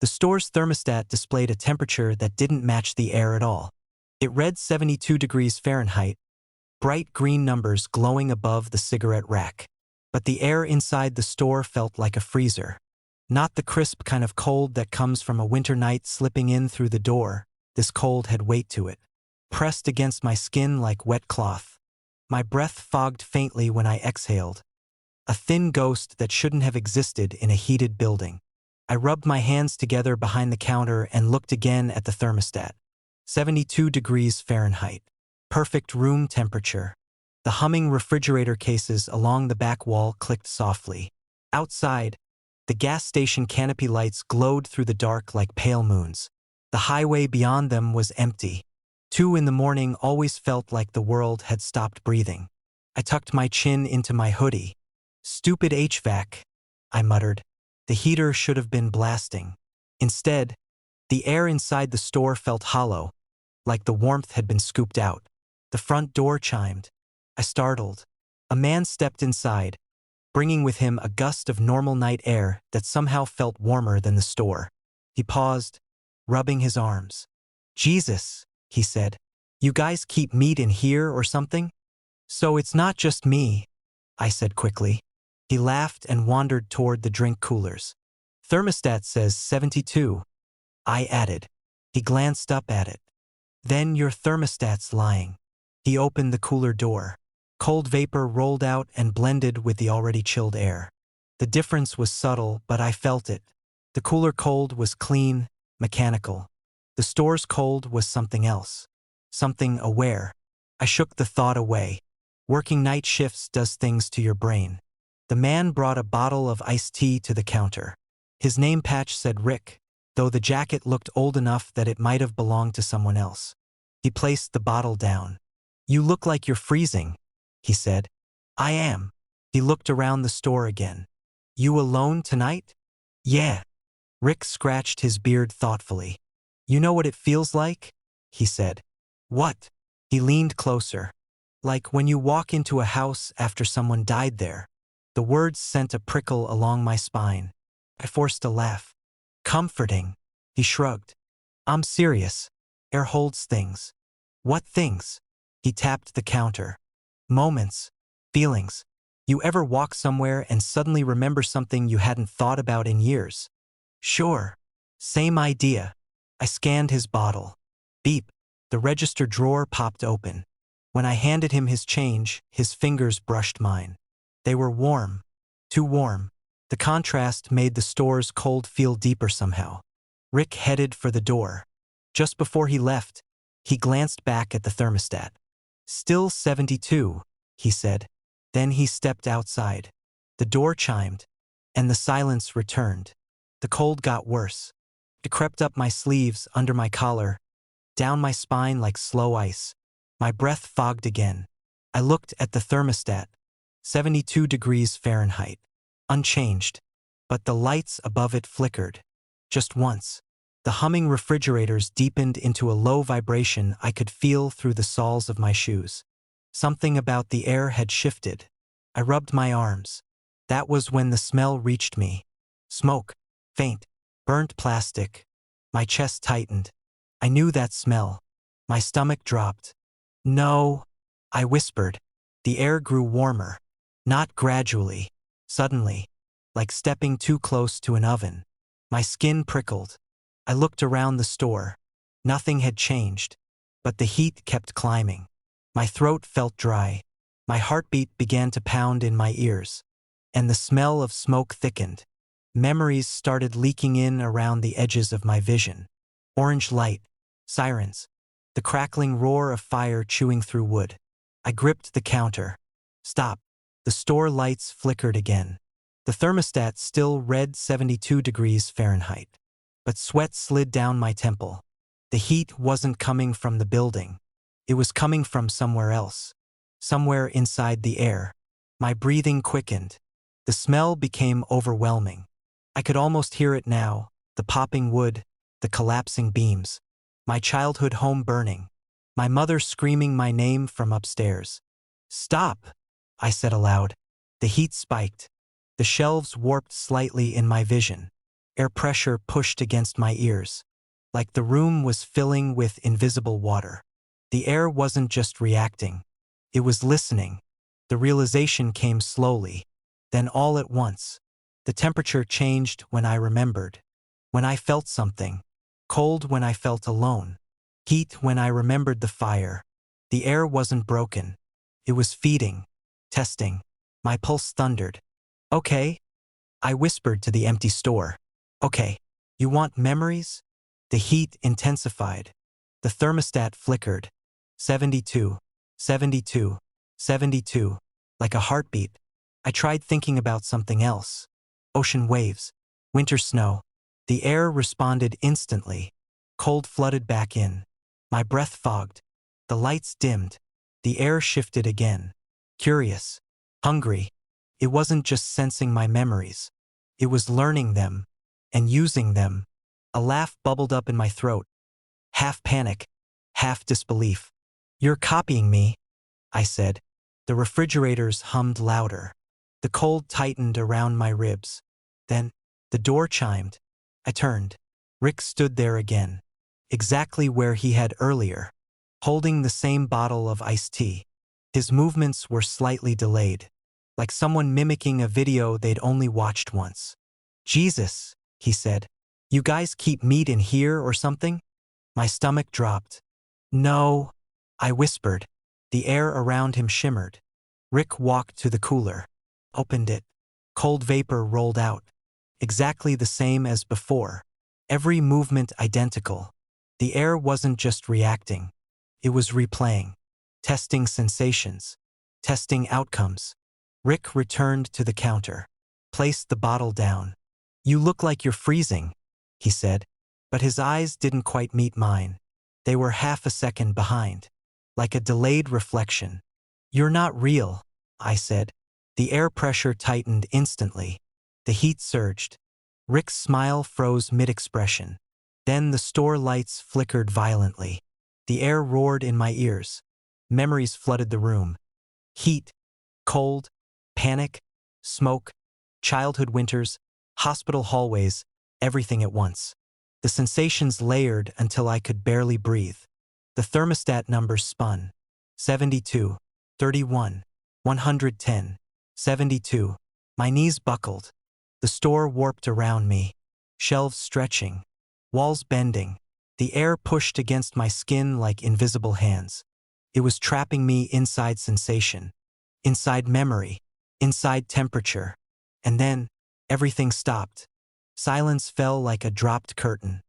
The store's thermostat displayed a temperature that didn't match the air at all. It read 72 degrees Fahrenheit, bright green numbers glowing above the cigarette rack. But the air inside the store felt like a freezer. Not the crisp kind of cold that comes from a winter night slipping in through the door. This cold had weight to it, pressed against my skin like wet cloth. My breath fogged faintly when I exhaled, a thin ghost that shouldn't have existed in a heated building. I rubbed my hands together behind the counter and looked again at the thermostat. 72 degrees Fahrenheit. Perfect room temperature. The humming refrigerator cases along the back wall clicked softly. Outside, the gas station canopy lights glowed through the dark like pale moons. The highway beyond them was empty. 2 in the morning always felt like the world had stopped breathing. I tucked my chin into my hoodie. "Stupid HVAC," I muttered. The heater should have been blasting. Instead, the air inside the store felt hollow, like the warmth had been scooped out. The front door chimed. I startled. A man stepped inside, bringing with him a gust of normal night air that somehow felt warmer than the store. He paused, rubbing his arms. "Jesus," he said. "You guys keep meat in here or something?" "So it's not just me," I said quickly. He laughed and wandered toward the drink coolers. "Thermostat says 72, I added. He glanced up at it. "Then your thermostat's lying." He opened the cooler door. Cold vapor rolled out and blended with the already chilled air. The difference was subtle, but I felt it. The cooler cold was clean, mechanical. The store's cold was something else. Something aware. I shook the thought away. Working night shifts does things to your brain. The man brought a bottle of iced tea to the counter. His name patch said Rick, though the jacket looked old enough that it might have belonged to someone else. He placed the bottle down. "You look like you're freezing," he said. "I am." He looked around the store again. "You alone tonight?" "Yeah." Rick scratched his beard thoughtfully. "You know what it feels like?" he said. "What?" He leaned closer. "Like when you walk into a house after someone died there." The words sent a prickle along my spine. I forced a laugh. "Comforting." He shrugged. "I'm serious. Air holds things." "What things?" He tapped the counter. "Moments. Feelings. You ever walk somewhere and suddenly remember something you hadn't thought about in years?" "Sure." "Same idea." I scanned his bottle. Beep. The register drawer popped open. When I handed him his change, his fingers brushed mine. They were warm. Too warm. The contrast made the store's cold feel deeper somehow. Rick headed for the door. Just before he left, he glanced back at the thermostat. "Still 72, he said. Then he stepped outside. The door chimed, and the silence returned. The cold got worse. It crept up my sleeves, under my collar, down my spine like slow ice. My breath fogged again. I looked at the thermostat. 72 degrees Fahrenheit. Unchanged. But the lights above it flickered. Just once. The humming refrigerators deepened into a low vibration I could feel through the soles of my shoes. Something about the air had shifted. I rubbed my arms. That was when the smell reached me. Smoke. Faint. Burnt plastic. My chest tightened. I knew that smell. My stomach dropped. "No," I whispered. The air grew warmer. Not gradually. Suddenly. Like stepping too close to an oven. My skin prickled. I looked around the store. Nothing had changed. But the heat kept climbing. My throat felt dry. My heartbeat began to pound in my ears. And the smell of smoke thickened. Memories started leaking in around the edges of my vision. Orange light. Sirens. The crackling roar of fire chewing through wood. I gripped the counter. Stop. The store lights flickered again. The thermostat still read 72 degrees Fahrenheit. But sweat slid down my temple. The heat wasn't coming from the building. It was coming from somewhere else. Somewhere inside the air. My breathing quickened. The smell became overwhelming. I could almost hear it now, the popping wood, the collapsing beams. My childhood home burning. My mother screaming my name from upstairs. "Stop," I said aloud. The heat spiked. The shelves warped slightly in my vision. Air pressure pushed against my ears, like the room was filling with invisible water. The air wasn't just reacting, it was listening. The realization came slowly, then all at once. The temperature changed when I remembered, when I felt something, cold when I felt alone, heat when I remembered the fire. The air wasn't broken, it was feeding, testing. My pulse thundered. Okay, I whispered to the empty store. Okay, you want memories? The heat intensified. The thermostat flickered. 72, 72, 72, like a heartbeat. I tried thinking about something else. Ocean waves, winter snow. The air responded instantly. Cold flooded back in. My breath fogged. The lights dimmed. The air shifted again. Curious, hungry. It wasn't just sensing my memories. It was learning them and using them. A laugh bubbled up in my throat. Half panic, half disbelief. You're copying me, I said. The refrigerators hummed louder. The cold tightened around my ribs. Then, the door chimed. I turned. Rick stood there again, exactly where he had earlier, holding the same bottle of iced tea. His movements were slightly delayed, like someone mimicking a video they'd only watched once. Jesus, he said. You guys keep meat in here or something? My stomach dropped. No, I whispered. The air around him shimmered. Rick walked to the cooler, opened it. Cold vapor rolled out, exactly the same as before. Every movement identical. The air wasn't just reacting. It was replaying, testing sensations, testing outcomes. Rick returned to the counter, placed the bottle down. You look like you're freezing, he said, but his eyes didn't quite meet mine. They were half a second behind, like a delayed reflection. You're not real, I said. The air pressure tightened instantly. The heat surged. Rick's smile froze mid-expression. Then the store lights flickered violently. The air roared in my ears. Memories flooded the room. Heat, cold, panic, smoke, childhood winters, hospital hallways, everything at once. The sensations layered until I could barely breathe. The thermostat numbers spun. 72, 31, 110, 72. My knees buckled. The store warped around me. Shelves stretching. Walls bending. The air pushed against my skin like invisible hands. It was trapping me inside sensation, inside memory, inside temperature. And then, everything stopped. Silence fell like a dropped curtain.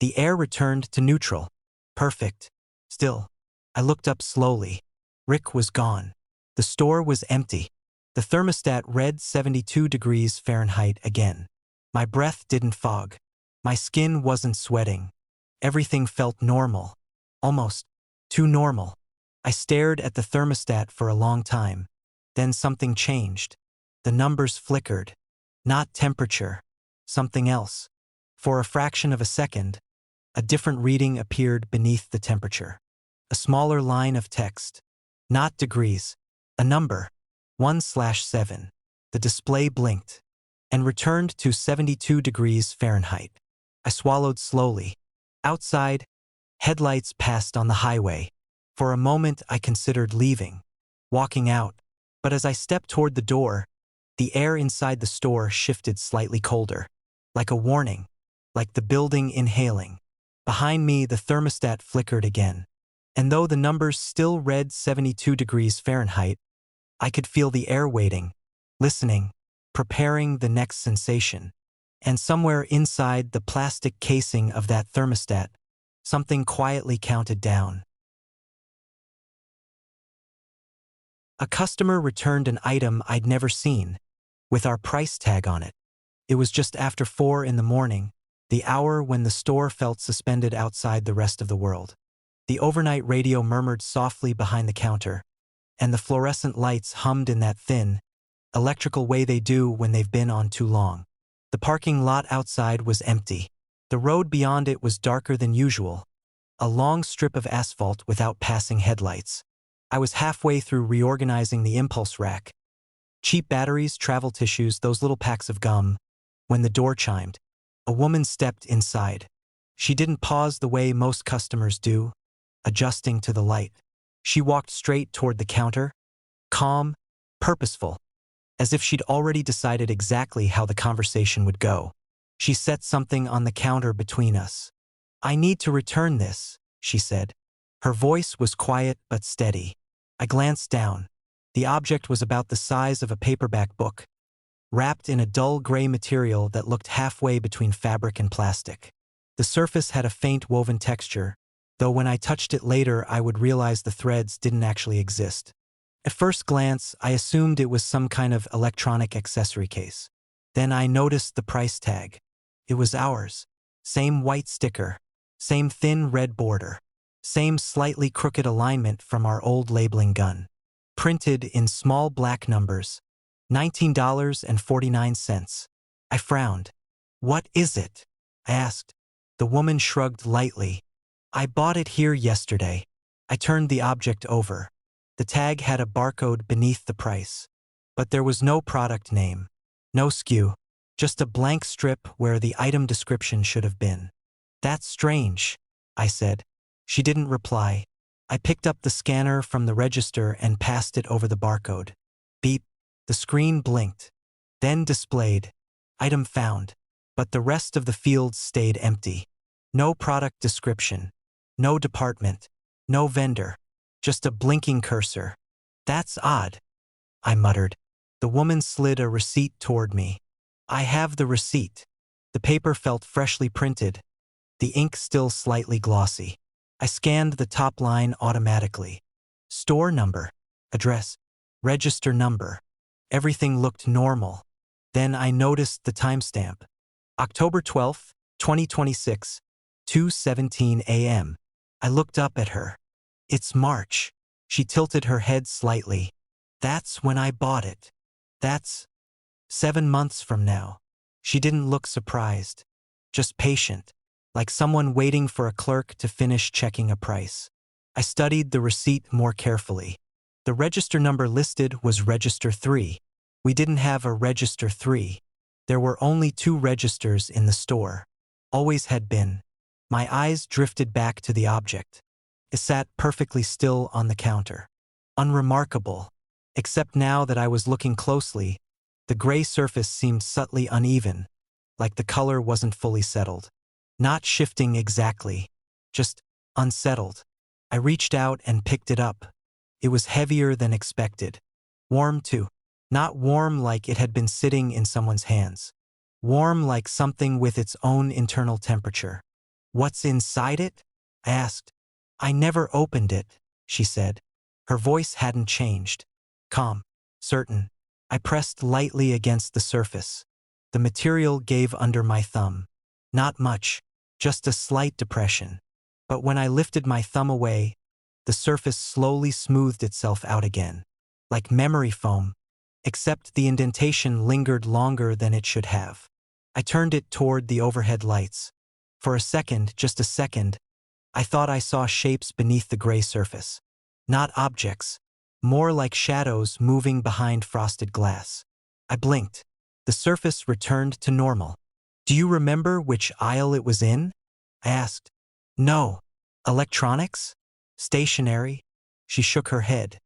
The air returned to neutral. Perfect. Still. I looked up slowly. Rick was gone. The store was empty. The thermostat read 72 degrees Fahrenheit again. My breath didn't fog. My skin wasn't sweating. Everything felt normal. Almost too normal. I stared at the thermostat for a long time. Then something changed. The numbers flickered. Not temperature. Something else. For a fraction of a second, a different reading appeared beneath the temperature. A smaller line of text. Not degrees. A number. 1/7. The display blinked and returned to 72 degrees Fahrenheit. I swallowed slowly. Outside, headlights passed on the highway. For a moment I considered leaving, walking out, but as I stepped toward the door, the air inside the store shifted slightly colder, like a warning, like the building inhaling. Behind me, the thermostat flickered again, and though the numbers still read 72 degrees Fahrenheit, I could feel the air waiting, listening, preparing the next sensation. And somewhere inside the plastic casing of that thermostat, something quietly counted down. A customer returned an item I'd never seen, with our price tag on it. It was just after 4 in the morning, the hour when the store felt suspended outside the rest of the world. The overnight radio murmured softly behind the counter, and the fluorescent lights hummed in that thin, electrical way they do when they've been on too long. The parking lot outside was empty. The road beyond it was darker than usual, a long strip of asphalt without passing headlights. I was halfway through reorganizing the impulse rack. Cheap batteries, travel tissues, those little packs of gum, when the door chimed. A woman stepped inside. She didn't pause the way most customers do, adjusting to the light. She walked straight toward the counter, calm, purposeful, as if she'd already decided exactly how the conversation would go. She set something on the counter between us. "I need to return this," she said. Her voice was quiet but steady. I glanced down. The object was about the size of a paperback book, wrapped in a dull gray material that looked halfway between fabric and plastic. The surface had a faint woven texture, though when I touched it later I would realize the threads didn't actually exist. At first glance, I assumed it was some kind of electronic accessory case. Then I noticed the price tag. It was ours. Same white sticker, same thin red border, same slightly crooked alignment from our old labeling gun. Printed in small black numbers, $19.49. I frowned. "What is it?" I asked. The woman shrugged lightly. "I bought it here yesterday." I turned the object over. The tag had a barcode beneath the price, but there was no product name, no SKU, just a blank strip where the item description should have been. "That's strange," I said. She didn't reply. I picked up the scanner from the register and passed it over the barcode. Beep. The screen blinked, then displayed, "Item found," but the rest of the fields stayed empty. No product description, no department, no vendor, just a blinking cursor. "That's odd," I muttered. The woman slid a receipt toward me. "I have the receipt." The paper felt freshly printed, the ink still slightly glossy. I scanned the top line automatically. Store number, address, register number. Everything looked normal. Then I noticed the timestamp. October 12th, 2026, 2:17 a.m. I looked up at her. "It's March." She tilted her head slightly. "That's when I bought it. That's 7 months from now." She didn't look surprised, just patient, like someone waiting for a clerk to finish checking a price. I studied the receipt more carefully. The register number listed was Register 3. We didn't have a Register 3. There were only 2 registers in the store. Always had been. My eyes drifted back to the object. It sat perfectly still on the counter. Unremarkable. Except now that I was looking closely, the gray surface seemed subtly uneven, like the color wasn't fully settled. Not shifting exactly, just unsettled. I reached out and picked it up. It was heavier than expected. Warm too. Not warm like it had been sitting in someone's hands. Warm like something with its own internal temperature. "What's inside it?" I asked. "I never opened it," she said. Her voice hadn't changed. Calm, certain. I pressed lightly against the surface. The material gave under my thumb. Not much, just a slight depression. But when I lifted my thumb away, the surface slowly smoothed itself out again, like memory foam, except the indentation lingered longer than it should have. I turned it toward the overhead lights. For a second, just a second, I thought I saw shapes beneath the gray surface. Not objects, more like shadows moving behind frosted glass. I blinked. The surface returned to normal. "Do you remember which aisle it was in?" I asked. "No." "Electronics? Stationery?" She shook her head.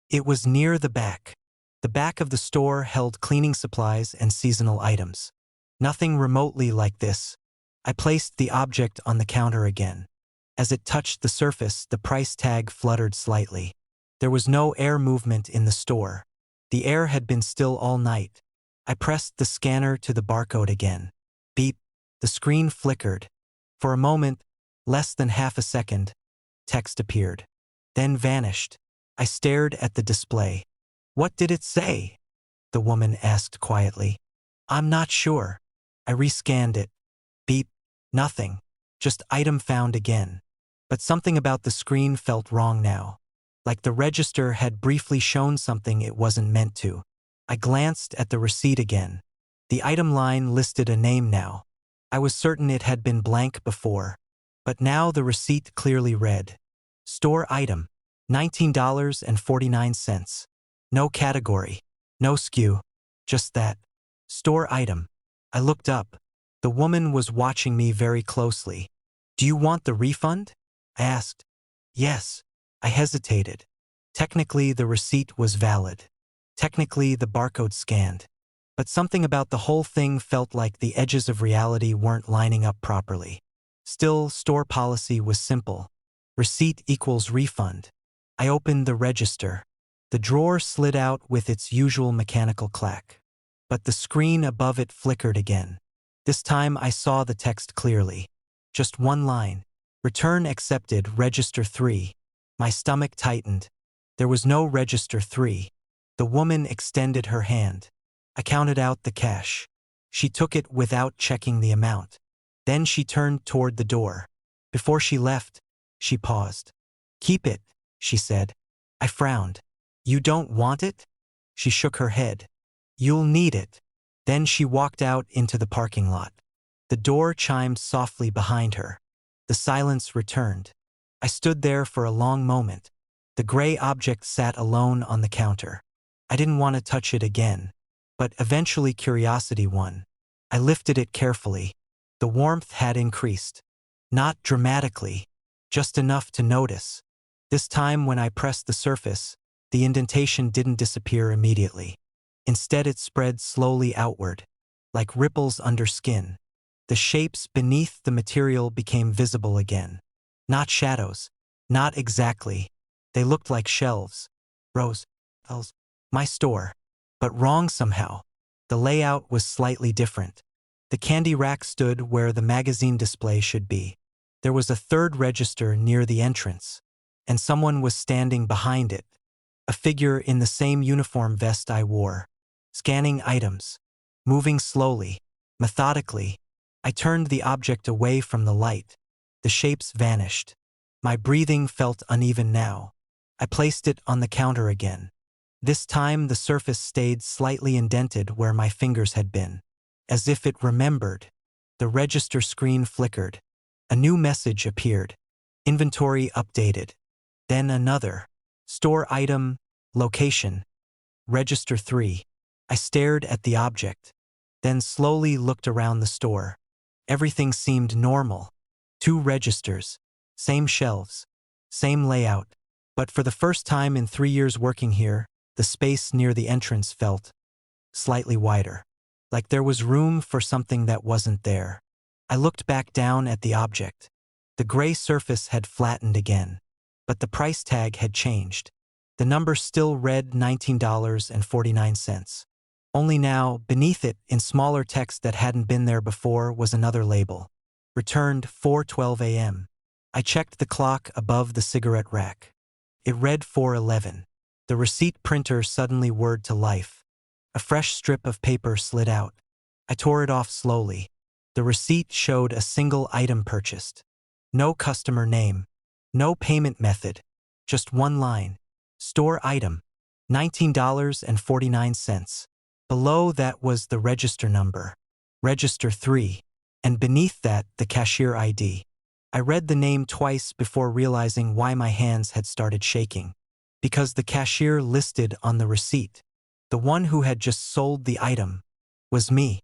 "It was near the back." The back of the store held cleaning supplies and seasonal items. Nothing remotely like this. I placed the object on the counter again. As it touched the surface, the price tag fluttered slightly. There was no air movement in the store. The air had been still all night. I pressed the scanner to the barcode again. Beep. The screen flickered. For a moment, less than half a second, text appeared. Then vanished. I stared at the display. "What did it say?" the woman asked quietly. "I'm not sure." I rescanned it. Beep. Nothing. Just item found again. But something about the screen felt wrong now. Like the register had briefly shown something it wasn't meant to. I glanced at the receipt again. The item line listed a name now. I was certain it had been blank before. But now the receipt clearly read, "Store item, $19.49. No category, no SKU, just that. Store item." I looked up. The woman was watching me very closely. "Do you want the refund?" I asked. "Yes." I hesitated. Technically, the receipt was valid. Technically, the barcode scanned. But something about the whole thing felt like the edges of reality weren't lining up properly. Still, store policy was simple. Receipt equals refund. I opened the register. The drawer slid out with its usual mechanical clack. But the screen above it flickered again. This time I saw the text clearly. Just one line. "Return accepted, register 3. My stomach tightened. There was no register 3. The woman extended her hand. I counted out the cash. She took it without checking the amount. Then she turned toward the door. Before she left, she paused. "Keep it," she said. I frowned. "You don't want it?" She shook her head. "You'll need it." Then she walked out into the parking lot. The door chimed softly behind her. The silence returned. I stood there for a long moment. The gray object sat alone on the counter. I didn't want to touch it again. But eventually curiosity won. I lifted it carefully. The warmth had increased. Not dramatically, just enough to notice. This time when I pressed the surface, the indentation didn't disappear immediately. Instead it spread slowly outward, like ripples under skin. The shapes beneath the material became visible again. Not shadows. Not exactly. They looked like shelves. Rows. My store. But wrong somehow. The layout was slightly different. The candy rack stood where the magazine display should be. There was a third register near the entrance, and someone was standing behind it. A figure in the same uniform vest I wore. Scanning items. Moving slowly, methodically. I turned the object away from the light. The shapes vanished. My breathing felt uneven now. I placed it on the counter again. This time the surface stayed slightly indented where my fingers had been. As if it remembered. The register screen flickered. A new message appeared. Inventory updated. Then another. Store item, location. Register 3. I stared at the object. Then slowly looked around the store. Everything seemed normal. 2 registers. Same shelves. Same layout. But for the first time in 3 years working here, the space near the entrance felt slightly wider. Like there was room for something that wasn't there. I looked back down at the object. The gray surface had flattened again. But the price tag had changed. The number still read $19.49. Only now, beneath it, in smaller text that hadn't been there before, was another label. Returned 4:12 a.m. I checked the clock above the cigarette rack. It read 4:11. The receipt printer suddenly whirred to life. A fresh strip of paper slid out. I tore it off slowly. The receipt showed a single item purchased. No customer name. No payment method. Just one line. Store item. $19.49. Below that was the register number. Register 3. And beneath that, the cashier ID. I read the name twice before realizing why my hands had started shaking. Because the cashier listed on the receipt, the one who had just sold the item, was me.